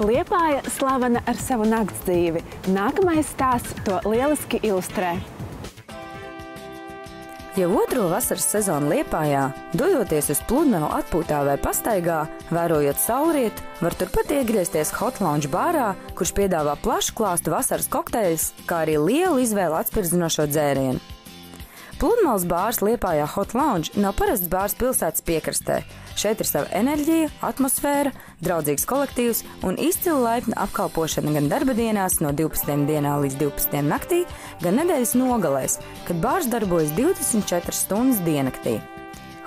Liepāja slavena ar savu nakts dzīvi. Nākamais stāsts to lieliski ilustrē. Jau otro vasaras sezonu Liepājā, dojoties uz pludmali atpūtā vai pastaigā, vērojot saulrietu, var turpat iegriezties Hot Lounge bārā, kurš piedāvā plašu klāstu vasaras kokteļus, kā arī lielu izvēli atspirdzinošo dzērienu. Pludmales bārs Liepājā Hot Lounge nav parasts bārs pilsētas piekrastē. Šeit ir sava enerģija, atmosfēra, draudzīgs kolektīvs un izcila laipna apkalpošana gan darba dienās no 12 dienā līdz 12 naktī, gan nedēļas nogalēs, kad bārs darbojas 24 stundas diennaktī.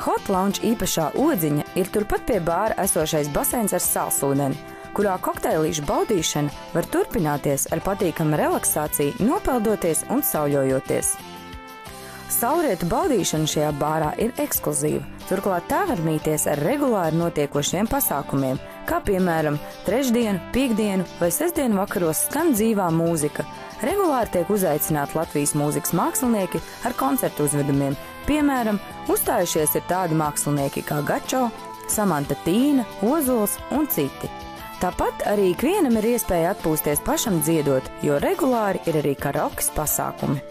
Hot Lounge īpašā odziņa ir turpat pie bāra esošais baseins ar salsūdeni, kurā kokteilīšu baudīšana var turpināties ar patīkamu relaksāciju, nopeldoties un sauļojoties. Saulrietu baudīšana šajā bārā ir ekskluzīva, turklāt tā var mīties ar regulāri notiekošiem pasākumiem, kā piemēram trešdienu, piektdienu vai sestdienu vakaros skan dzīvā mūzika. Regulāri tiek uzaicināti Latvijas mūzikas mākslinieki ar koncertu uzvedumiem, piemēram, uzstājušies ir tādi mākslinieki kā Gačo, Samanta Tīna, Ozols un citi. Tāpat arī ikvienam ir iespēja atpūsties pašam dziedot, jo regulāri ir arī karaokas pasākumi.